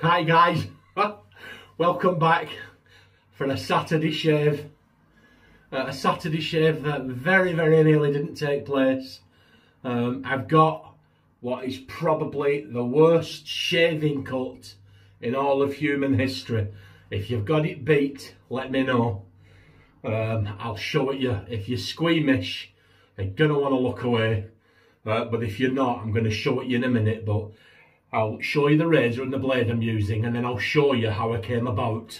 Hi guys, welcome back for a Saturday shave. A Saturday shave that very nearly didn't take place. I've got what is probably the worst shaving cut in all of human history. If you've got it beat, let me know. I'll show it you. If you're squeamish, you're going to want to look away. But if you're not, I'm going to show it you in a minute. But I'll show you the razor and the blade I'm using, and then I'll show you how I came about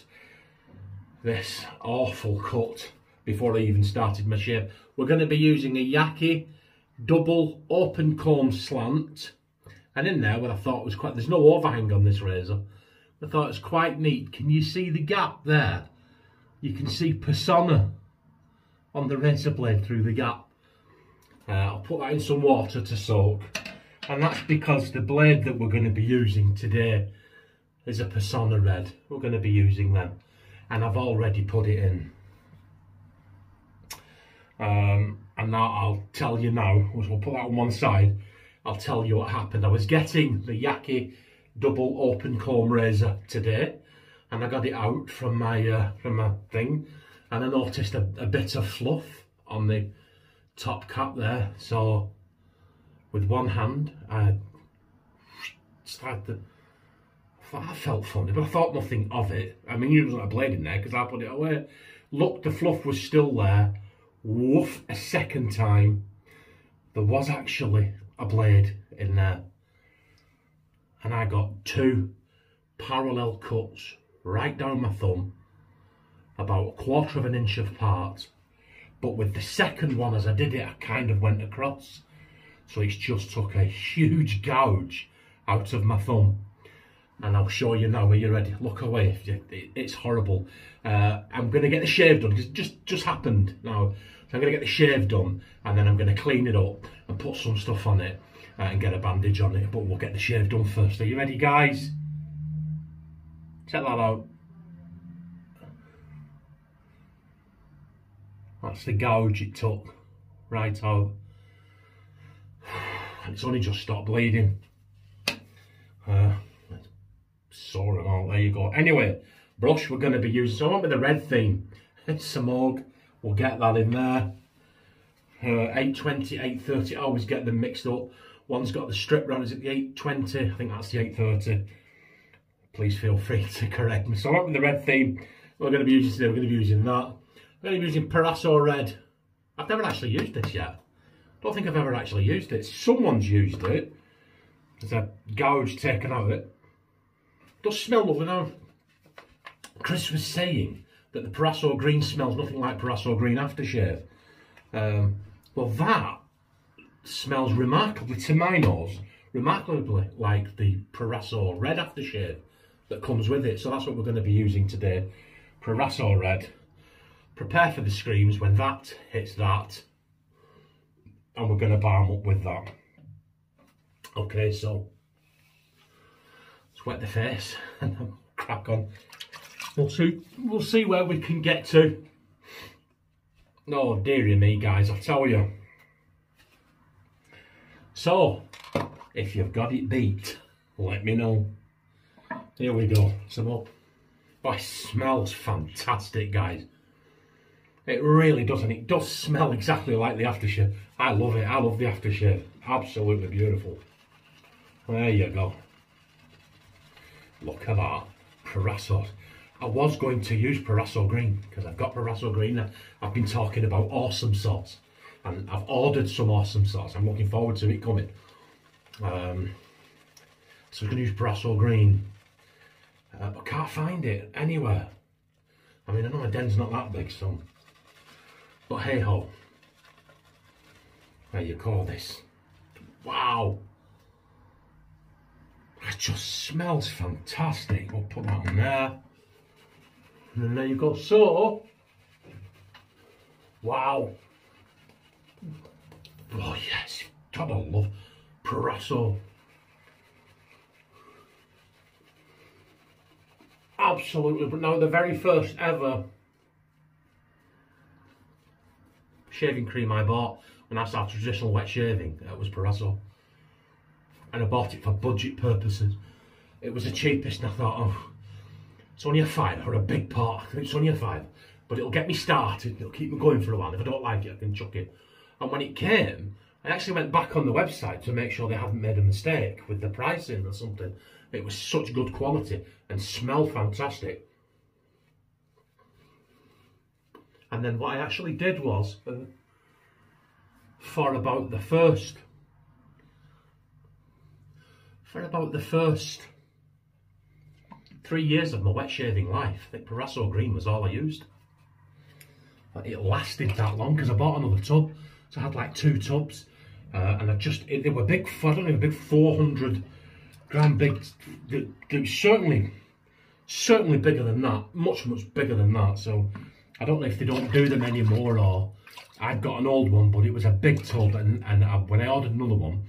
this awful cut before I even started my shave. We're going to be using a Yaqi double open comb slant, and in there what I thought was quite, there's no overhang on this razor. I thought it was quite neat. Can you see the gap there? You can see persona on the razor blade through the gap. I'll put that in some water to soak. And that's because the blade that we're going to be using today is a Persona Red. We're going to be using them. And I've already put it in. And now I'll tell you now, we'll put that on one side. I'll tell you what happened. I was getting the Yaqi double open comb razor today. And I got it out from my thing. And I noticed a bit of fluff on the top cap there. So with one hand, I felt funny, but I thought nothing of it. I mean, there wasn't a blade in there because I put it away. Look, the fluff was still there. Woof, a second time, there was actually a blade in there. And I got two parallel cuts right down my thumb, about 1/4 of an inch apart. But with the second one, as I did it, I kind of went across. So it's just took a huge gouge out of my thumb. And I'll show you now. Are you ready? Look away. It's horrible. I'm going to get the shave done because it just happened now. So I'm going to get the shave done and then I'm going to clean it up and put some stuff on it and get a bandage on it. But we'll get the shave done first. Are you ready, guys? Check that out. That's the gouge it took right out. It's only just stopped bleeding. Sore and all, there you go. Anyway, brush we're going to be using, so I went with the red theme. It's Samog, we'll get that in there. 820, 830, I always get them mixed up. One's got the strip round, is it the 820? I think that's the 830. Please feel free to correct me. So I went with the red theme. We're going to be using today, we're going to be using that. We're going to be using proraso red. I've never actually used this yet. Don't think I've ever actually used it. Someone's used it. There's a gouge taken out of it. Does smell lovely now. Chris was saying that the proraso green smells nothing like proraso green aftershave. Well, that smells remarkably, to my nose, remarkably like the proraso red aftershave that comes with it. So that's what we're going to be using today. Proraso red. Prepare for the screams when that hits that. And we're going to balm up with that. Okay, so let's wet the face and then crack on. We'll see where we can get to. Oh, dearie me, guys, I'll tell you. So, if you've got it beat, let me know. Here we go. Some up. Oh, it smells fantastic, guys. It really does, and it does smell exactly like the aftershave. I love it. I love the aftershave. Absolutely beautiful. There you go. Look at that. Proraso. I was going to use Proraso Green because I've got Proraso Green. I've been talking about awesome sauce, and I've ordered some awesome sauce. I'm looking forward to it coming. So we're going to use Proraso Green, but can't find it anywhere. I mean, I know my den's not that big, so. But hey ho, there you call this. Wow, it just smells fantastic. We'll put that on there, and then there you go. So, wow. Oh yes, God, I love Proraso. Absolutely, but now the very first ever shaving cream I bought when I started traditional wet shaving, it was Proraso. And I bought it for budget purposes. it was the cheapest, and I thought, oh, it's only a £5 or a big pot. It's only a £5, but it'll get me started. It'll keep me going for a while. If I don't like it, I can chuck it. And when it came, I actually went back on the website to make sure they hadn't made a mistake with the pricing or something. It was such good quality and smelled fantastic. And then what I actually did was, for about the first 3 years of my wet shaving life, I think proraso green was all I used. It lasted that long because I bought another tub, so I had like 2 tubs, and they were big. I don't know, big 400 gram big. They were certainly bigger than that, much bigger than that. So I don't know if they don't do them anymore, or I've got an old one, but it was a big tub, and when I ordered another one,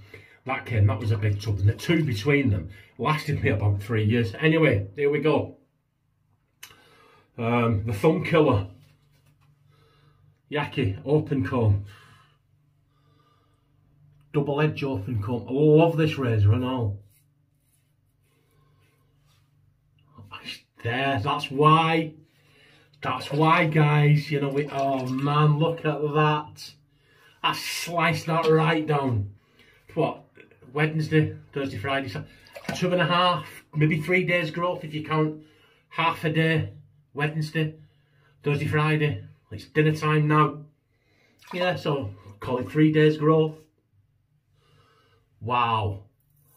that was a big tub, and the 2 between them lasted me about 3 years. Anyway, here we go. The thumb killer, Yaqi open comb, double edge open comb. I love this razor and all. There, that's why guys, you know, oh man, look at that. I sliced that right down. What, Wednesday, Thursday, Friday, 2.5, maybe 3 days growth if you count half a day. Wednesday, Thursday, Friday, it's dinner time now. Yeah, so call it 3 days growth. Wow,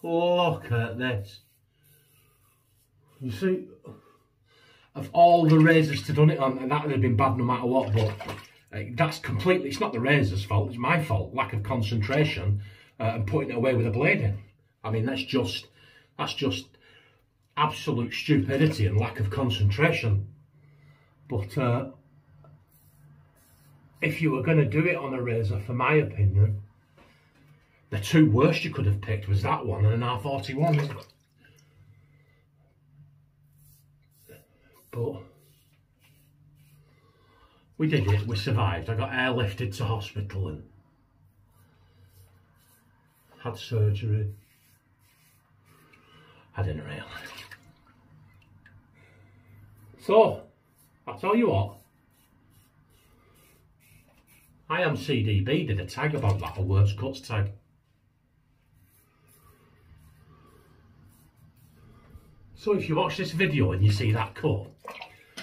look at this. You see, of all the razors to done it on, and that would have been bad no matter what, but that's completely, it's not the razor's fault, it's my fault. Lack of concentration and putting it away with a blade in. I mean, that's just absolute stupidity and lack of concentration. But if you were going to do it on a razor, for my opinion, the 2 worst you could have picked was that one and an R41, isn't it? But we did it, we survived. I got airlifted to hospital and had surgery. I didn't really. So, I'll tell you what, I Am CDB did a tag about that, a worst cuts tag. So if you watch this video and you see that cut,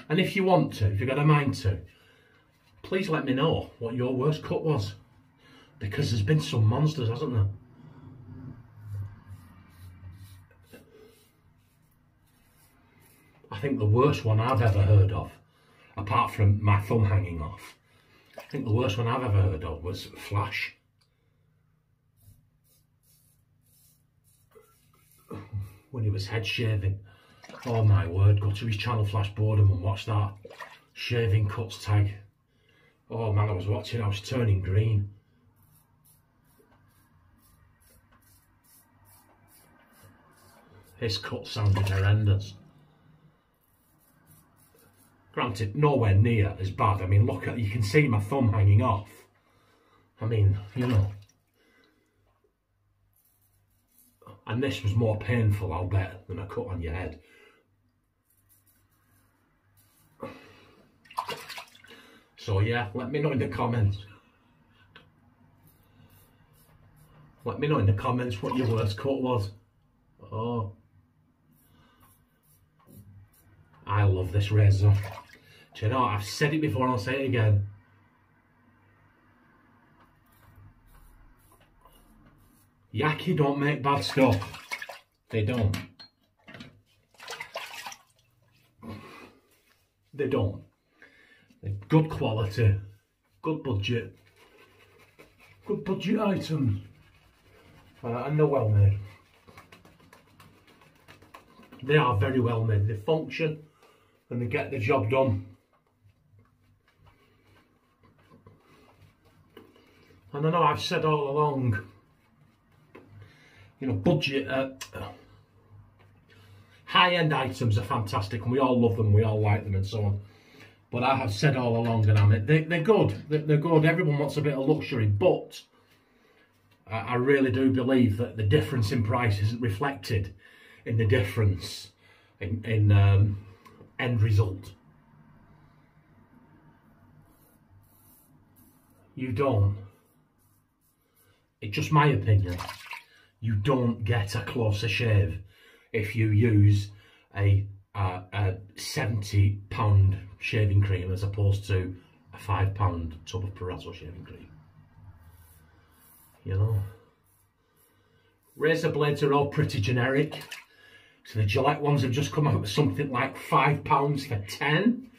and if you want to, if you've got a mind to, please let me know what your worst cut was. Because there's been some monsters, hasn't there? I think the worst one I've ever heard of, apart from my thumb hanging off, I think the worst one I've ever heard of was Flash. When he was head shaving. Oh my word, go to his channel Flash Boredom and watch that shaving cuts tag. Oh man, I was watching, I was turning green. His cut sounded horrendous. Granted, nowhere near as bad. I mean, look at, you can see my thumb hanging off. I mean, you know. And this was more painful, I'll bet, than a cut on your head. So yeah, let me know in the comments. Let me know in the comments what your worst cut was. Oh. I love this razor. Do you know, I've said it before and I'll say it again. Yaqi don't make bad stuff. They don't. They don't. They're good quality, good budget items, and they're well made. They are very well made. They function and they get the job done. And I know I've said all along, you know, budget, high-end items are fantastic and we all love them, we all like them and so on. But I have said all along, and they're good, they're good. Everyone wants a bit of luxury, but I really do believe that the difference in price isn't reflected in the difference in end result. You don't. It's just my opinion. You don't get a closer shave if you use a £70 shaving cream as opposed to a £5 tub of proraso shaving cream. You know, razor blades are all pretty generic. So the Gillette ones have just come out with something like £5 for 10.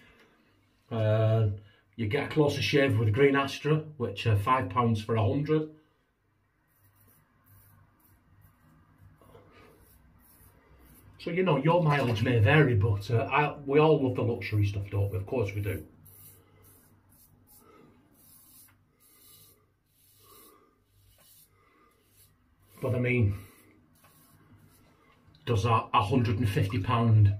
You get a closer shave with Green Astra, which are £5 for 100. So, you know, your mileage may vary, but we all love the luxury stuff, don't we? Of course we do. But I mean, does a £150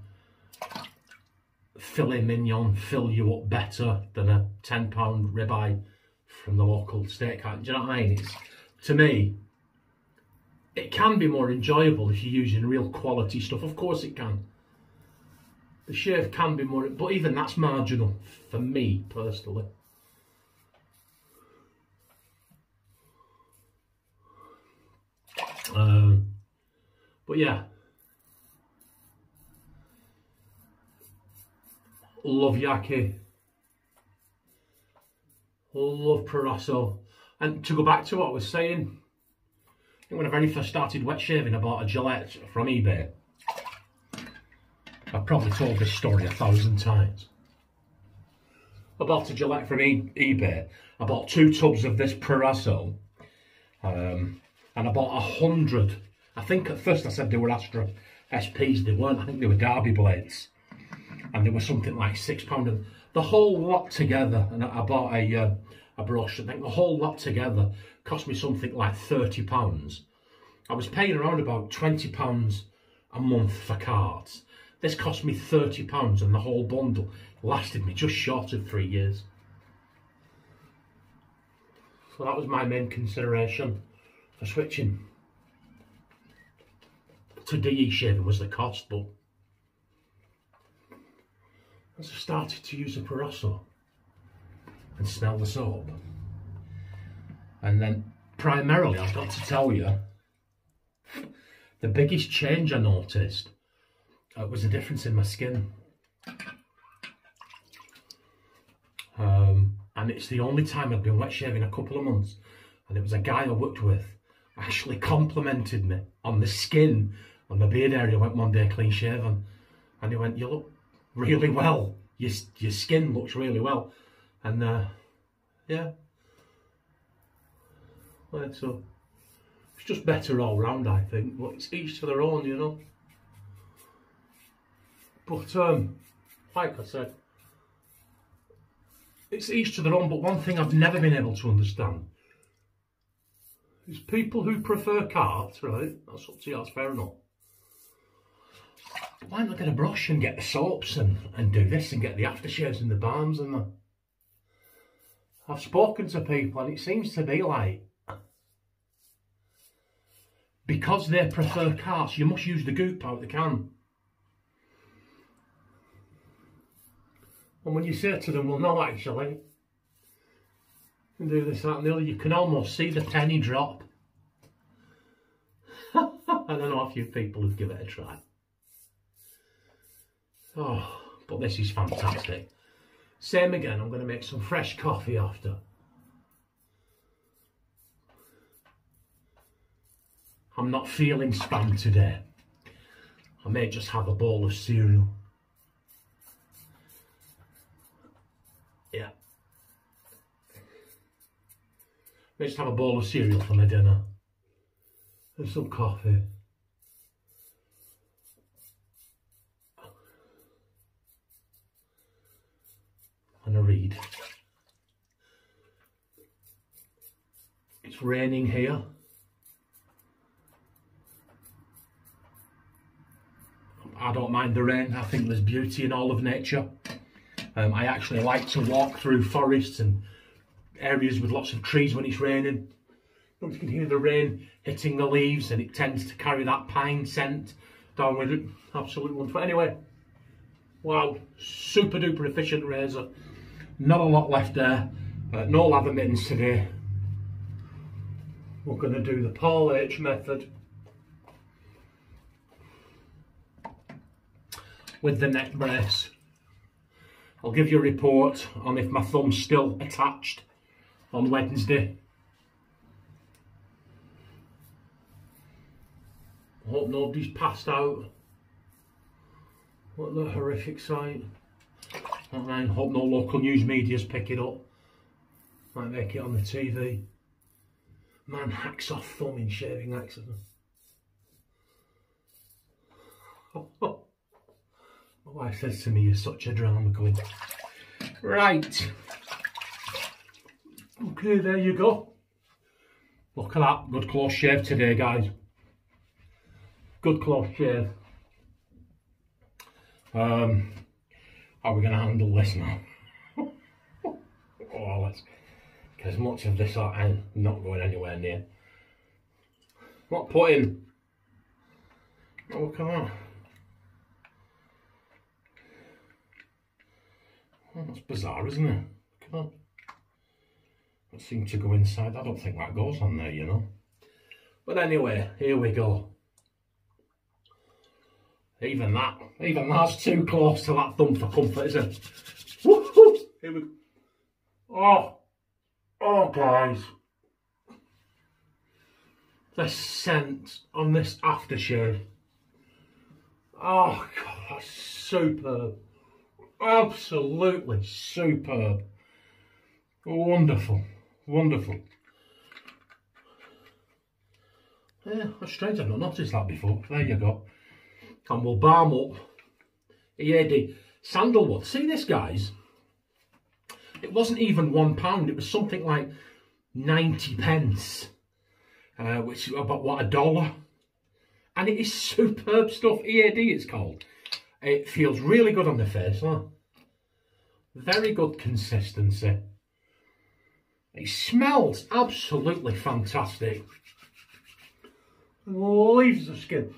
filet mignon fill you up better than a £10 ribeye from the local steakhouse? Do you know what I mean? To me, it can be more enjoyable if you're using real quality stuff. Of course it can. The shave can be more, but even that's marginal for me personally. But yeah, love Yaqi, love proraso. And to go back to what I was saying, I think when I very first started wet shaving, I bought a Gillette from eBay. I've probably told this story 1,000 times. I bought a Gillette from eBay. I bought 2 tubs of this proraso, and I bought 100. I think at first I said they were Astra SPs. They weren't. I think they were Derby blades, and they were something like £6. And the whole lot together, and I bought a brush. I think the whole lot together cost me something like £30. I was paying around about £20 a month for cards. This cost me £30, and the whole bundle lasted me just short of 3 years. So that was my main consideration for switching to DE shaving, was the cost. But as I started to use the proraso and smell the soap, and then primarily, I've got to tell you, the biggest change I noticed was the difference in my skin. And it's the only time I'd been wet shaving a couple of months, and it was a guy I worked with actually complimented me on the skin, on the beard area. I went one day clean shaven, and he went, "You look really well. Your skin looks really well." And yeah, well, so it's just better all round, I think. But it's each to their own, you know. But like I said, it's each to their own. But one thing I've never been able to understand is people who prefer carts, right? That's up to you, that's fair enough. Why not get a brush and get the soaps and do this and get the aftershaves and the balms and the... I've spoken to people, and it seems to be like, because they prefer carts, you must use the goop out the can. And when you say to them, well, no, actually, you can do this, that and the other, you can almost see the penny drop. I don't know a few people who'd give it a try. Oh, but this is fantastic. Same again, I'm going to make some fresh coffee after. I'm not feeling spam today. I may just have a bowl of cereal. Yeah. May just have a bowl of cereal for my dinner. And some coffee. And a read. It's raining here. I don't mind the rain. I think there's beauty in all of nature. I actually like to walk through forests and areas with lots of trees when it's raining. You can hear the rain hitting the leaves, and it tends to carry that pine scent down with it. Absolutely wonderful. Anyway, wow, super duper efficient razor. Not a lot left there. No lather mittens today. We're going to do the Paul H method with the neck brace. I'll give you a report on if my thumb's still attached on Wednesday. I hope nobody's passed out. What a horrific sight. I hope no local news media's pick it up. Might make it on the TV. Man hacks off thumb in shaving accident. My wife says to me, "You're such a drama queen." Right. Okay, there you go. Look at that. Good close shave today, guys. Good close shave. How are we going to handle this now? Oh, let's... As much of this I'm not going anywhere near. What putting? Oh, look at that. Oh, that's bizarre, isn't it? Come on. That seems to go inside. I don't think that goes on there, you know. But anyway, here we go. Even that's too close to that thumb for comfort, isn't it? Woohoo! Here we go. Oh, guys. The scent on this aftershave. Oh, God, that's superb. Absolutely superb. Wonderful. Wonderful. Yeah, that's strange. I've not noticed that before. There you go. And we'll balm up EAD sandalwood. See this, guys? It wasn't even £1. It was something like 90 pence, which is about, what, $1? And it is superb stuff. EAD it's called. It feels really good on the face, huh? Very good consistency. It smells absolutely fantastic. Leaves the skin.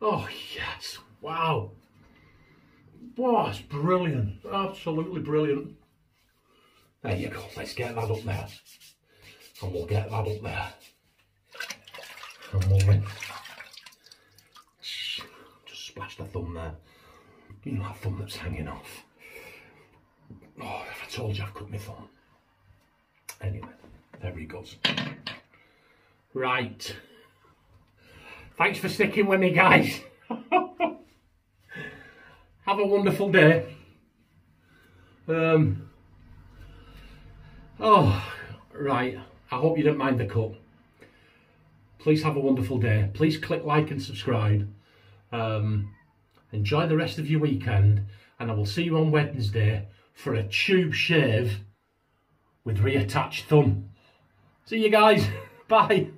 Oh, yes. Wow. Wow, it's brilliant. Absolutely brilliant. There you go. Let's get that up there. And we'll get that up there. And we'll rinse. Just splash the thumb there. You know that thumb that's hanging off. Oh, if I told you I've cut my thumb. Anyway, there he goes. Right. Thanks for sticking with me, guys. Have a wonderful day. Oh, right. I hope you don't mind the cut. Please have a wonderful day. Please click like and subscribe. Enjoy the rest of your weekend. And I will see you on Wednesday for a tube shave with reattached thumb. See you guys. Bye.